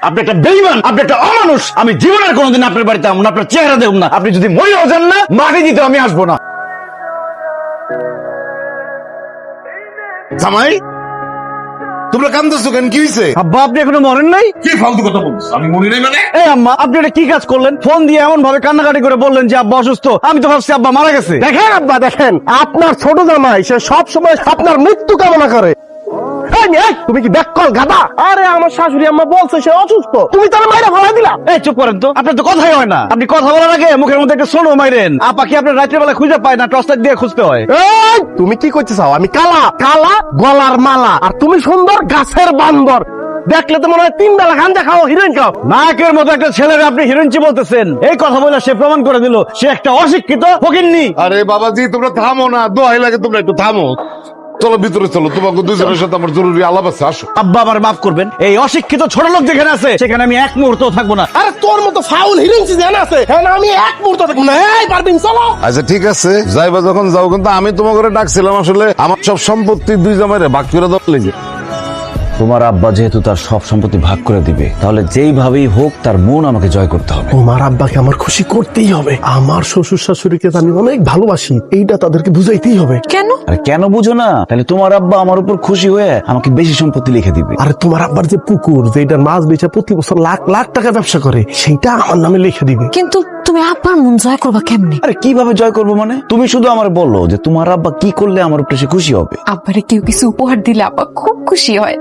আপনি একটা বেঈমান, আপনি একটা অমানুষ। আমি জীবনের কোনোদিন আপনার বাড়িতে আমন, আপনার চেহারা দেখব না। আপনি যদি মরেও যান না, মাটি দিতে আমি আসবো না। জামাই, তোমরা কান্দছো কেন? কি হয়েছে? আব্বা, আপনি এখনো মরেন নাই? কি ফালতু কথা বলছো? আমি মরি নাই মানে? এই আম্মা, আপনি এটা কি কাজ করলেন? ফোন দিয়ে এমন ভাবে কান্নাকাটি করে বললেন যে আব্বা অসুস্থ। আমি তো ভাবছি আব্বা মারা গেছে। দেখেন আব্বা, দেখেন আপনার ছোট জামাই সে সব সময় আপনার মৃত্যু কামনা করে। তুমি কি ব্যাককল গাদা? আরে আমার শাশুড়ি আম্মা বলছে সে অসুস্থ, তুমি তার মাইরা ভাড়া দিলা। এই চুপ করেন তো, আপনার তো কথাই হয় না। আপনি কথা বলার আগে মুখের মধ্যে একটা সোনো মাইরেন। আপা কি আপনার রাত্রে বেলা খুঁজে পায় না? টর্চ লাইট দিয়ে খুঁজতে হয়। এই, তুমি কি করতে চাও? আমি কালা কালা গলার মালা, আর তুমি সুন্দর গাছের বান্দর। দেখলে তো মনে হয় 3 বেলা গাঞ্জা খাও, হিরোইন খাও। নায়কের মতো একটা ছেলেকে আপনি হিরোইনচি বলতেছেন। এই কথা বলে সে প্রমাণ করে দিল সে একটা অশিক্ষিত ফকিন্নি। আরে বাবাজি, তোমরা থামো না, দোহাই লাগে তোমরা একটু থামো। চলো ভিতরে চলো, তোমাকে দুজনের সাথে আমার জরুরি আলাপ আছে, আসো। আব্বা, আমার মাফ করবেন। এই অশিক্ষিত ছোট লোক যেখানে আছে সেখানে আমি এক মুহূর্ত থাকবো না। আরে তোর মতো ফাউল হিরোইন যেন আছে, হ্যাঁ আমি এক মুহূর্ত দেখবো না। এই পারবিন, চলো। আচ্ছা ঠিক আছে, যাইবা যখন যাও, কিন্তু আমি তোমাকে করে ডাকছিলাম আসলে আমার সব সম্পত্তি দুই জামাইরে ভাগ করে দেওয়ার লেগে। তোমার আব্বা যেহেতু তার সব সম্পত্তি ভাগ করে দিবে, তাহলে যেইভাবেই হোক তার মন আমাকে জয় করতে হবে। তোমার আব্বাকে আমার খুশি করতেই হবে। আমার শ্বশুর শাশুড়িকে আমি অনেক ভালোবাসি, এইটা তাদেরকে বুঝাইতেই হবে। কেন? আরে কেন বুঝো না? তাহলে তোমার আব্বা আমার উপর খুশি হয়ে আমাকে বেশি সম্পত্তি লিখে দিবে। আরে তোমার আব্বার যে পুকুর, যেটার মাছ বেচে প্রতি বছর লাখ লাখ টাকা ব্যবসা করে, সেইটা আমার নামে লিখে দিবে। কিন্তু তুমি আব্বার মন জয় করবা কেমনে? আরে কিভাবে জয় করবো মানে? তুমি শুধু আমার বলো যে তোমার আব্বা কি করলে আমার উপরে সে খুশি হবে। আব্বারে কেউ কিছু উপহার দিলে আব্বা খুব খুশি হয়।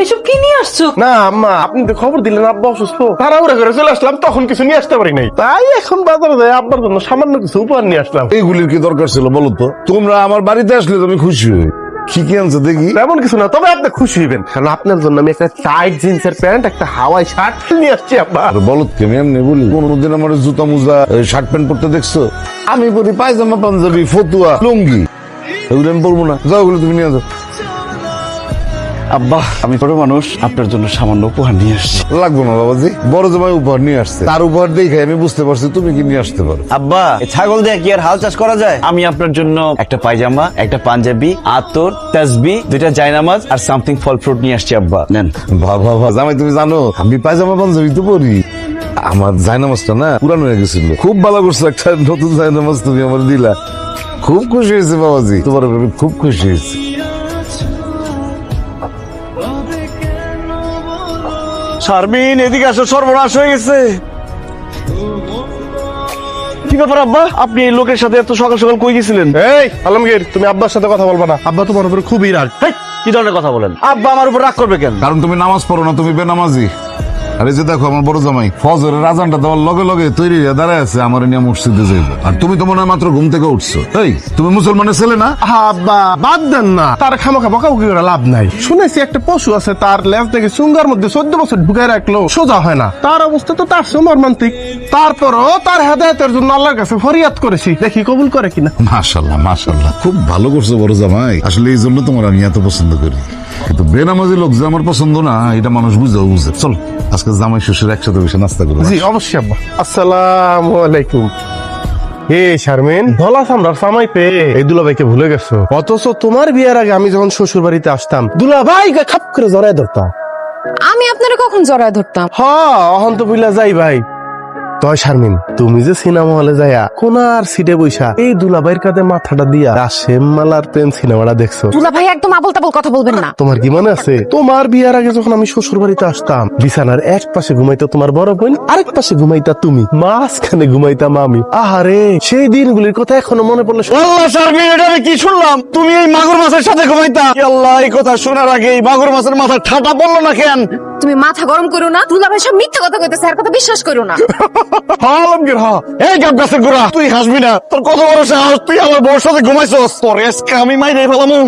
এসব কি নিয়ে আসছো? না আম্মা, আপনি তো খবর দিলেন আব্বা অসুস্থ, তাড়াহুড়া করে চলে আসলাম, তখন কিছু নিয়ে আসতে পারি নাই, তাই এখন বাজারে যাই আব্বার জন্য সামান্য কিছু উপহার নিয়ে আসলাম। এইগুলির কি দরকার ছিল বলো তো? তোমরা আমার বাড়িতে আসলে তো আমি খুশি হই। কি কি আনছো দেখি? তেমন কিছু না, তবে আপনি খুশি হইবেন, কারণ আপনার জন্য আমি একটা টাইট জিন্সের প্যান্ট, একটা হাওয়াই শার্ট নিয়ে আসছি আব্বা। আর বলো কেমন এমনি বলি? কোনদিন আমার জুতা মুজা শার্ট প্যান্ট পরতে দেখছো? আমি পরি পায়জামা পাঞ্জাবি ফতুয়া লুঙ্গি, এগুলো আমি পরবো না। যাও, ওগুলো তুমি নিয়ে যাও। আব্বা, আমি বড় মানুষ, আপনার জন্য সামান্য উপহার নিয়ে আসছি। লাগবো না বাবাজি, বড় জামাই উপহার নিয়ে আসছে, তার উপহার দেখে আমি বুঝতে পারছি তুমি কি নিয়ে আসতে পারো। আব্বা, এই ছাগল দিয়ে কি আর হাল চাষ করা যায়? আমি আপনার জন্য একটা পায়জামা, একটা পাঞ্জাবি, আতর, তাসবি, 2টা জায়নামাজ আর সামথিং ফল ফ্রুট নিয়ে আসছি। আব্বা নেন। বাবা জামাই, তুমি জানো আমি পায়জামা পাঞ্জাবি তো পরি। আমার জায়নামাজটা না পুরানো হয়ে গেছিল, খুব ভালো করছো, একটা নতুন জায়নামাজ তুমি আমার দিলা। খুব খুশি হয়েছে বাবাজি, তোমার উপর আমি খুব খুশি হয়েছি। শারমিন, এদিকে আসো, সর্বনাশ হয়ে গেছে। কি ব্যাপার আব্বা, আপনি এই লোকের সাথে এত সকাল সকাল কই গেছিলেন? এই আলমগীর, তুমি আব্বার সাথে কথা বলবা না, আব্বা তোমার উপর খুবই রাগ। হেই, কি ধরনের কথা বলেন? আব্বা আমার উপর রাগ করবে কেন? কারণ তুমি নামাজ পড়ো না, তুমি বেনামাজি। আরে যে দেখো আমার বড় জামাই ফজরের আজানটা দেওয়ার লগে লগে তৈরি হয়ে দাঁড়ায় আছে আমার নিয়ে মসজিদে যাইব, আর তুমি তো মনে হয় মাত্র ঘুম থেকে উঠছো। এই তুমি মুসলমানের ছেলে না? আব্বা বাদ দেন না, তার খামাখা বকাবকি করে লাভ নাই। শুনেছি একটা পশু আছে, তার লেজ থেকে চুঙ্গার মধ্যে 14 বছর ঢুকাই রাখলো সোজা হয় না। তার অবস্থা তো তার চেয়ে মর্মান্তিক। তারপরও তার হেদায়েতের জন্য আল্লাহর কাছে ফরিয়াদ করেছি, দেখি কবুল করে কিনা। মাশাল্লাহ মাশাল্লাহ, খুব ভালো করছো বড় জামাই। আসলে এই জন্য তোমার আমি এত পছন্দ করি। কিন্তু বেনামাজি লোক যে আমার পছন্দ না, এটা মানুষ বুঝেও বুঝে। চল আজকে জামাই শ্বশুর একসাথে বসে নাস্তা করবো। জি অবশ্যই আব্বা। আসসালামু আলাইকুম। হে শারমিন, ধলা সামরার সামাই পেয়ে এই দুলাভাইকে ভুলে গেছো, অথচ তোমার বিয়ের আগে আমি যখন শ্বশুর বাড়িতে আসতাম দুলাভাইকে খাপ করে জড়ায় ধরতাম। আমি আপনারা কখন জড়ায় ধরতাম? অহন তো বুঝলা যাই ভাই। তয় শারমিন, তুমি যে সিনেমা হলে যাইয়া কোনার সিটে বইসা এই দুলাভাইয়ের কাঁধে মাথাটা দিয়া রাশেম মালার প্রেম সিনেমাটা দেখছো? দুলা ভাই, একদম আবল তাবল কথা বলবেন না। তোমার কি মনে আছে তোমার বিয়ার আগে যখন আমি শ্বশুর বাড়িতে আসতাম, বিছানার এক পাশে ঘুমাইতো তোমার বড় বোন, আরেক পাশে ঘুমাইতা তুমি, মাঝখানে ঘুমাইতাম আমি। আহারে, সেই দিনগুলির কথা এখনো মনে পড়লে আল্লাহ, শারমিন, এটা আমি কি শুনলাম? তুমি এই মাগুর মাছের সাথে ঘুমাইতা? আল্লাহ, এই কথা শোনার আগে এই মাগুর মাছের মাথা ঠাটা পড়লো না কেন? তুমি মাথা গরম করো না, দুলা ভাই সব মিথ্যা কথা কইতেছে, আর কথা বিশ্বাস করো না। আলমগীর এই গাব গাছের গোড়া, তুই হাসবি না? তোর কত বড় সাহস, তুই আমার বউর সাথে ঘুমাইছস? তোর আজকে আমি মাইরে ফেলামু।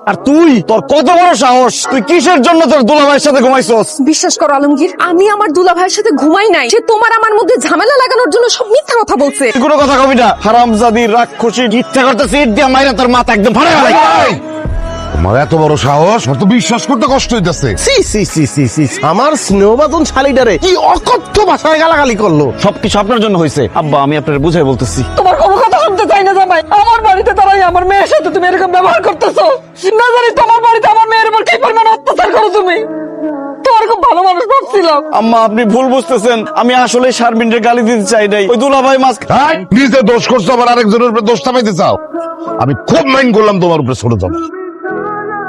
আর তুই, তোর কত বড় সাহস, তুই কিসের জন্য তোর দুলাভাইয়ের সাথে ঘুমাইছস? বিশ্বাস করো আলমগীর, আমি আমার দুলা ভাইয়ের সাথে ঘুমাই নাই। সে তোমার আমার মধ্যে ঝামেলা লাগানোর জন্য সব মিথ্যা কথা বলছে। তুই কোনো কথা কবি না, হারামজাদি রাক্ষসী, ইচ্ছা করতেছে ইট দিয়ে মাইরা তোর মাথা একদম ফাড়া ফেলাই। তোমার এত বড় সাহস, আমার তো বিশ্বাস করতে কষ্ট হইতেছে। সি সি সি সি সি, আমার স্নেহবাদন শালিটারে কি অকথ্য ভাষায় গালাগালি করলো। সবকিছু আপনার জন্য হয়েছে আব্বা, আমি আপনার বুঝাই বলতেছি। তোমার কোনো কথা শুনতে চাই না জামাই। আমার বাড়িতে দাঁড়াই আমার মেয়ের সাথে তুমি এরকম ব্যবহার করতেছো, না জানি তোমার বাড়িতে আমার মেয়ের উপর কি পরিমাণ অত্যাচার করো তুমি। তোমার খুব ভালো মানুষ করছিলাম। আম্মা আপনি ভুল বুঝতেছেন, আমি আসলে শারমিনকে গালি দিতে চাই নাই। ওই দুলাভাই মাছ এই, নিজে দোষ করছো আবার আরেকজনের উপরে দোষ চাপাইতে চাও। আমি খুব মাইন্ড করলাম তোমার উপরে ছোট জামাই।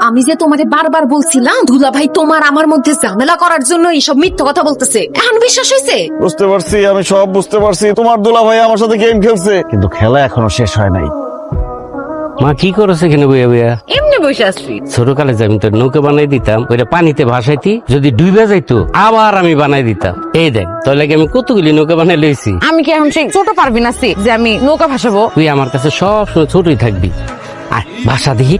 আমি যে তোমারে বারবার বলছিলাম দুলা ভাই তোমার আমার মধ্যে ঝামেলা করার জন্য এইসব মিথ্যা কথা বলতেছে, এখন বিশ্বাস হয়েছে? বুঝতে পারছি, আমি সব বুঝতে পারছি। তোমার দুলাভাই আমার সাথে গেম খেলছে, কিন্তু খেলা এখনো শেষ হয় নাই। মা কি করেছে এখানে বইয়া বইয়া? এমনি বসে আসছি। ছোটকালে যে আমি তোর নৌকা বানাই দিতাম, ওইটা পানিতে ভাসাইতি, যদি ডুবে যাইতো আবার আমি বানাই দিতাম। এই দেখ তোর লাগে আমি কতগুলি নৌকা বানাই লইছি। আমি কি এখন সেই ছোট পারবি না যে আমি নৌকা ভাসাবো? তুই আমার কাছে সব সময় ছোটই থাকবি। আয় ভাষা দেখি।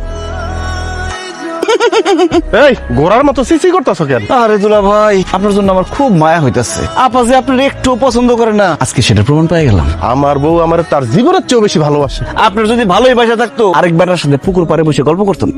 এই গোড়ার মতো সিসি করতেছো কেন? আরে দুলাভাই, আপনার জন্য আমার খুব মায়া হইতাছে। আপা যে আপনার একটু পছন্দ করে না, আজকে সেটা প্রমাণ পেয়ে গেলাম। আমার বউ আমার তার জীবনের চেয়েও বেশি ভালোবাসে। আপনার যদি ভালোই বাসা থাকতো, আরেক বেটার সাথে পুকুর পাড়ে বসে গল্প করতেন।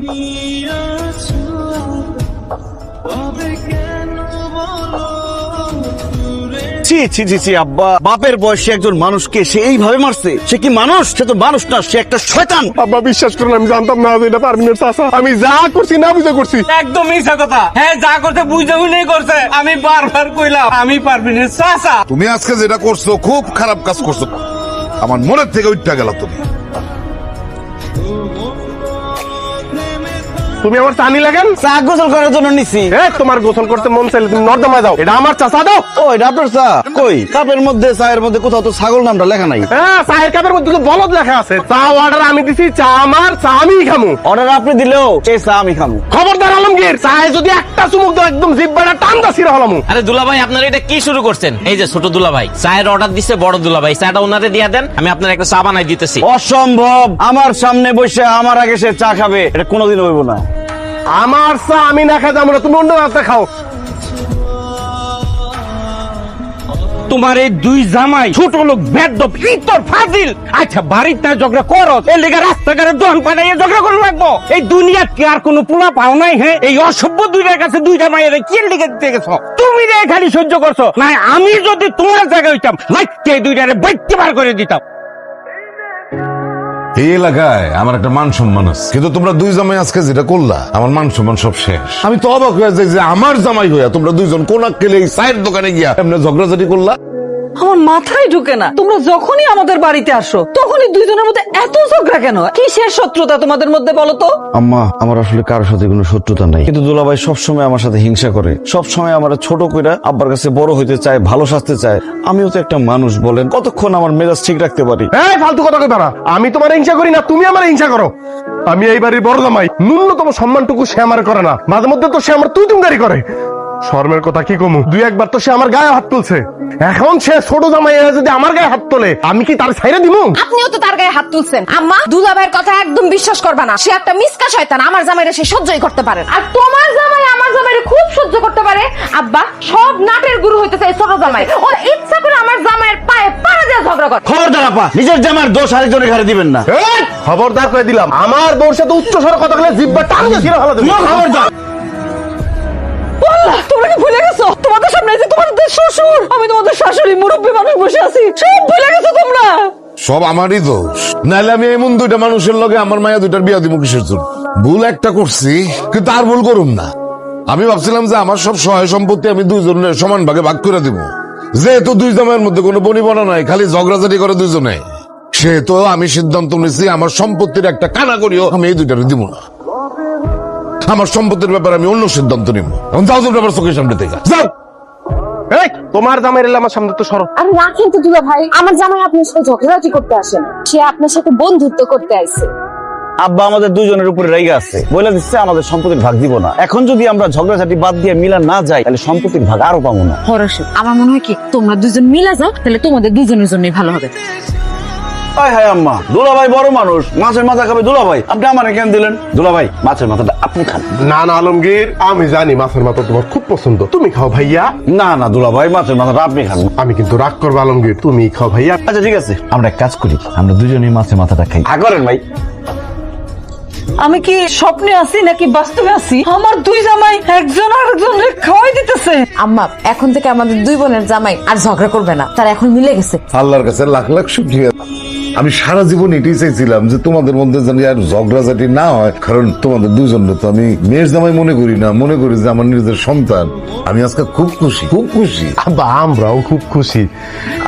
ছি ছি ছি ছি আব্বা, বাপের বয়সে একজন মানুষকে সে এইভাবে মারছে। সে কি মানুষ? সে তো মানুষ না, সে একটা শয়তান। আব্বা বিশ্বাস করুন, আমি জানতাম না যে এটা পারমিনের চাচা। আমি যা করছি না বুঝে করছি। একদম মিথ্যা কথা। হ্যাঁ যা করতে বুঝতে বুঝেই করছে। আমি বারবার কইলাম আমি পারবি না চাচা। তুমি আজকে যেটা করছো খুব খারাপ কাজ করছো, আমার মনের থেকে উঠতে গেল। তুমি আমার চানি লাগেন চা গোসল করার জন্য নিছি। তোমার গোসল করতে মন চাইলে তুমি নর্দমায় যাও। এটা আমার চাচা দাও। ও এটা আপনার চা? কই কাপের মধ্যে, চায়ের মধ্যে কোথাও তো ছাগল নামটা লেখা নাই। হ্যাঁ চায়ের কাপের মধ্যে তো বলদ লেখা আছে। চা অর্ডার আমি দিছি, চা আমার, চা আমিই খামু। অর্ডার আপনি দিলেও এই চা আমি খামু। খবরদার আলমগীর, চায়ে যদি একটা চুমুক দাও একদম জিব্বাটা টান্দা ছিঁড়া হলামু। আরে দুলাভাই আপনারা এটা কি শুরু করছেন? এই যে ছোট দুলাভাই চায়ের অর্ডার দিচ্ছে, বড় দুলাভাই চাটা ওনারে দিয়ে দেন, আমি আপনার একটা চা বানাই দিতেছি। অসম্ভব, আমার সামনে বসে আমার আগে সে চা খাবে, এটা কোনোদিন হইব না। আমার চা আমি না খাই যাবো না, তুমি অন্য রাস্তা খাও। তোমার এই দুই জামাই ছোট লোক বেদব ইতর ফাজিল। আচ্ছা বাড়িতে না ঝগড়া করো, এর লেগে রাস্তাঘাটে দোকান পাঠাইয়া ঝগড়া করে লাগবো? এই দুনিয়াত কি আর কোনো পোলা পাও নাই? হ্যাঁ এই অসভ্য দুইটার কাছে দুইটা মায়ের কি লেগে দিতে গেছো? তুমি রে খালি সহ্য করছো না? আমি যদি তোমার জায়গায় হইতাম লাইতে দুইটারে বাইতে বার করে দিতাম। এই এলাকায় আমার একটা মান সম্মান আছে, কিন্তু তোমরা দুই জামাই আজকে যেটা করলা, আমার মান সম্মান সব শেষ। আমি তো অবাক হয়ে যাই যে আমার জামাই হইয়া তোমরা দুইজন কোন আক্কেলে এই চায়ের দোকানে গিয়া এমনি ঝগড়াঝাটি করলা। আমার মাথায় ঢুকে না, তোমরা যখনই আমাদের বাড়িতে আসো তখনই দুইজনের মধ্যে এত ঝগড়া কেন? কিসের শত্রুতা তোমাদের মধ্যে বলো তো? আম্মা আমার আসলে কারোর সাথে কোনো শত্রুতা নাই, কিন্তু দুলাভাই সবসময় আমার সাথে হিংসা করে। সবসময় আমার ছোট কইরা আব্বার কাছে বড় হইতে চায়, ভালো সাজতে চায়। আমিও তো একটা মানুষ, বলেন কতক্ষণ আমার মেজাজ ঠিক রাখতে পারি? এই ফালতু কথা কই পারা। আমি তোমার হিংসা করি না, তুমি আমার হিংসা করো। আমি এই বাড়ির বড় জামাই, ন্যূনতম সম্মানটুকু সে আমার করে না। মাঝে মধ্যে তো সে আমার তুই তুমগারি করে। শর্মের কথা কি কমু, দুই একবার তো সে আমার গায়ে হাত তুলছে। এখন সে ছোট জামাই যদি আমার গায়ে হাত তোলে, আমি কি তার ছাইরে দিমু? আপনিও তো তার গায়ে হাত তুলছেন। আম্মা দুলা ভাইয়ের কথা একদম বিশ্বাস করবে না, সে একটা মিসকা শয়তান। আমার জামাইরা সে সহ্যই করতে পারে না। আর তোমার জামাই আমার জামাইরে খুব সহ্য করতে পারে। আব্বা সব নাটের গুরু হইতেছে এই ছোট জামাই। ও ইচ্ছা করে আমার জামাইয়ের পায়ে পাড়া দিয়ে ঝগড়া করে। খবরদার আপা, নিজের জামার দোষ আরেকজনের ঘাড়ে দিবেন না। এই, খবরদার করে দিলাম, আমার বউর সাথে উচ্চ স্বরে কথা বলে জিব্বা টাঙ্গে ছিঁড়া ফেলা দেব। খবরদার। আল্লাহ, তোমরা কি ভুলে গেছো তোমাদের সামনে যে তোমাদের শ্বশুর, আমি তোমাদের শাশুড়ি মুরব্বী মানুষ বসে আছি, সব ভুলে গেছো তোমরা? সব আমারই দোষ, নাহলে আমি এমন দুইটা মানুষের লগে আমার মায়া দুইটার বিয়া দিব কিসের জন্য? ভুল একটা করছি, কিন্তু আর ভুল করুম না। আমি ভাবছিলাম যে আমার সব সহায় সম্পত্তি আমি দুইজনের সমান ভাগে ভাগ করে দিব। যেহেতু দুই জামাইয়ের মধ্যে কোনো বনিবনা নাই, খালি ঝগড়াঝাটি করে দুইজনে, সেহেতু আমি সিদ্ধান্ত নিয়েছি আমার সম্পত্তির একটা কানা করিও আমি এই দুইটারে দিব না। আমার সম্পত্তির ব্যাপারে আমি অন্য সিদ্ধান্ত নিব। এখন যাও তোমরা আমার চোখের সামনে থেকে যাও। এই তোমার জামাই এলে আমার সামনে তো সরো। আর রাখেন তো দুলা ভাই, আমার জামাই আপনার সাথে ঝগড়াঝাটি করতে আসেন, সে আপনার সাথে বন্ধুত্ব করতে আইছে। আব্বা আমাদের দুজনের উপরে রেগে আছে, বলে দিচ্ছে আমাদের সম্পত্তির ভাগ দিব না। এখন যদি আমরা ঝগড়াঝাটি বাদ দিয়ে মিলা না যাই, তাহলে সম্পত্তির ভাগ আরো পাবো না। হরসে আমার মনে হয় কি তোমরা দুজন মিলা যাও, তাহলে তোমাদের দুজনের জন্যই ভালো হবে। হায় হায় আম্মা, দুলাভাই বড় মানুষ, মাছের মাথা খাবে দুলাভাই, আপনি আমার কেন দিলেন? দুলাভাই মাছের মাথাটা আপনি খান। না না আলমগীর, আমি জানি মাছের মাথা তোমার খুব পছন্দ, তুমি খাও ভাইয়া। না না দুলাভাই, মাছের মাথাটা আপনি খান। আমি কিন্তু রাগ করবো আলমগীর, তুমি খাও ভাইয়া। আচ্ছা ঠিক আছে, আমরা এক কাজ করি, আমরা দুজনেই মাছের মাথাটা খাই। করেন ভাই। আমি কি স্বপ্নে আছি নাকি বাস্তবে আছি? আমার দুই জামাই একজন আরেকজনের খাওয়াই দিতেছে। আম্মা এখন থেকে আমাদের দুই বোনের জামাই আর ঝগড়া করবে না, তারা এখন মিলে গেছে। আল্লাহর কাছে লাখ লাখ শুকরিয়া। আমি সারা জীবন এটাই চাইছিলাম যে তোমাদের মধ্যে যেন আর ঝগড়াঝাটি না হয়, কারণ তোমাদের দুজনকে তো আমি মেয়ের জামাই মনে করি না, মনে করি যে আমার নিজের সন্তান। আমি আজকে খুব খুশি, খুব খুশি। আব্বা আমরাও খুব খুশি।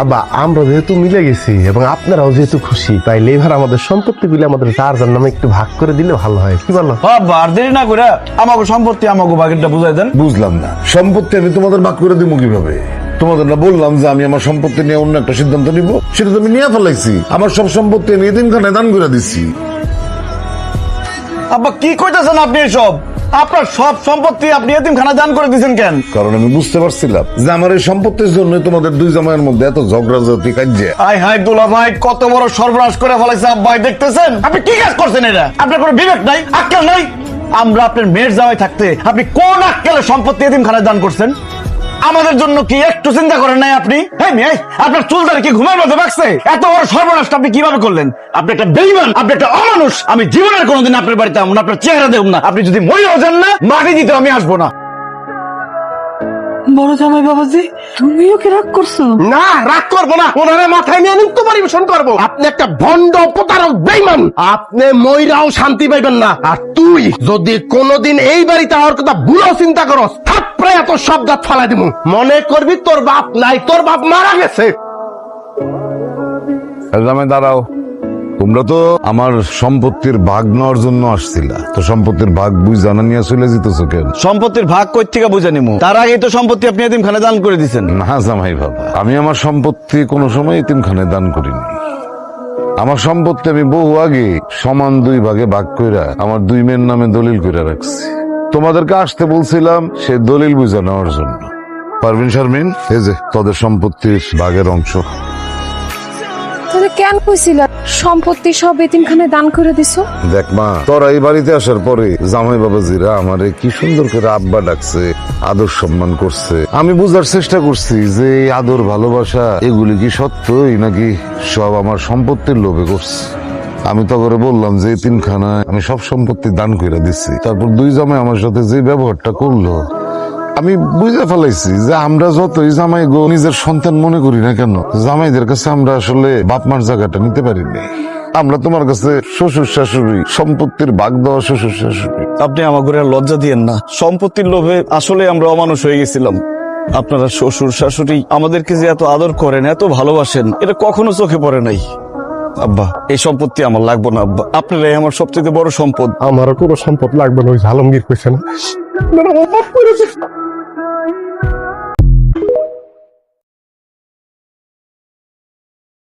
আব্বা আমরা যেহেতু মিলে গেছি এবং আপনারাও যেহেতু খুশি, তাইলে এবার আমাদের সম্পত্তিগুলি আমাদের যার যার নামে একটু ভাগ করে দিলে ভালো হয়, কি বলো? আব্বা আর দেরি না করে আমাকে সম্পত্তি আমাকে বাকিটা বুঝাই দেন। বুঝলাম না, সম্পত্তি আমি তোমাদের ভাগ করে দিব কিভাবে? তোমাদের না বললাম যে আমি আমার সম্পত্তি নিয়ে অন্য একটা সিদ্ধান্ত নিব, সেটা তো আমি নিয়ে ফেলাইছি। আমার সব সম্পত্তি আমি এতিমখানায় দান করে দিচ্ছি। আব্বা কি কইতাছেন আপনি এসব? আপনার সব সম্পত্তি আপনি এতিমখানা দান করে দিয়েছেন কেন? কারণ আমি বুঝতে পারছিলাম যে আমার এই সম্পত্তির জন্য তোমাদের দুই জামাইয়ের মধ্যে এত ঝগড়াঝাটি কাজে। হাই হাই দুলা ভাই, কত বড় সর্বনাশ করে ফেলাইছে আব্বাই, দেখতেছেন? আপনি কি কাজ করছেন এটা? আপনার কোনো বিবেক নাই, আক্কেল নাই? আমরা আপনার মেয়ের জামাই থাকতে আপনি কোন আক্কেলে সম্পত্তি এতিমখানায় দান করছেন? আমাদের জন্য কি একটু চিন্তা করেন নাই আপনি? হ্যাঁ মেয়ে, আপনার চুলদারি কি ঘুমের মধ্যে বাঁচছে? এত বড় সর্বনাশটা আপনি কিভাবে করলেন? আপনি একটা বেঈমান, আপনি একটা অমানুষ। আমি জীবনের কোনোদিন আপনার বাড়িতে আমন, আপনার চেহারা দেখুন না। আপনি যদি মরেও যান না, মাটি দিতে আমি আসবো না। বড় জামাই বাবাজি, তুমিও কি রাগ করছো? না, রাগ করবো না। ওনারে মাথায় নিয়ে নৃত্য পরিবেশন করবো। আপনি একটা ভণ্ড প্রতারক বেঈমান, আপনি মইরাও শান্তি পাইবেন না। আর তুই যদি কোনোদিন এই বাড়িতে আমার কথা ভুলেও চিন্তা করস, থাপড়ে এত সব দাঁত ফালাই দিব। মনে করবি তোর বাপ নাই, তোর বাপ মারা গেছে। জামাই দাঁড়াও, তোমরা তো আমার সম্পত্তির ভাগ নেওয়ার জন্য আসছিলা, তো সম্পত্তির ভাগ বুঝ জানা নিয়ে চলে যেতেছো কেন? সম্পত্তির ভাগ কই থেকে বুঝে নিমু? তার আগেই তো সম্পত্তি আপনি এতিমখানায় দান করে দিয়েছেন। না জামাই বাবা, আমি আমার সম্পত্তি কোনো সময় এতিমখানায় দান করিনি। আমার সম্পত্তি আমি বহু আগে সমান দুই ভাগে ভাগ কইরা আমার দুই মেয়ের নামে দলিল কইরা রাখছি। তোমাদেরকে আসতে বলছিলাম সে দলিল বুঝা নেওয়ার জন্য। পারভিন শারমিন, এই যে তোদের সম্পত্তির ভাগের অংশ। তাহলে কেন কইছিল সম্পত্তি সব এতিমখানায় দান করে দিছো? দেখ মা, তোরা এই বাড়িতে আসার পরে জামাই বাবাজিরা আমারে কি সুন্দর করে আব্বা ডাকছে, আদর সম্মান করছে। আমি বুঝার চেষ্টা করছি যে এই আদর ভালোবাসা এগুলি কি সত্যই নাকি সব আমার সম্পত্তির লোভে করছে। আমি তো করে বললাম যে এতিমখানায় আমি সব সম্পত্তি দান করে দিচ্ছি। তারপর দুই জামাই আমার সাথে যে ব্যবহারটা করলো, আমি বুঝে ফেলাইছি যে আমরা যতই জামাই গো নিজের সন্তান মনে করি না কেন, জামাইদের কাছে আমরা আসলে বাপ মার জায়গাটা নিতে পারিনি। আমরা তোমার কাছে শ্বশুর শাশুড়ি, সম্পত্তির ভাগ দেওয়া শ্বশুর শাশুড়ি। আপনি আমার ঘরে আর লজ্জা দিয়েন না। সম্পত্তির লোভে আসলে আমরা অমানুষ হয়ে গেছিলাম। আপনারা শ্বশুর শাশুড়ি আমাদেরকে যে এত আদর করেন, এত ভালোবাসেন, এটা কখনো চোখে পড়ে নাই। আব্বা, এই সম্পত্তি আমার লাগবে না আব্বা, আপনারাই আমার সবচেয়ে বড় সম্পদ। আমারও কোনো সম্পদ লাগবে না, ওই আলমগীর কইছে না।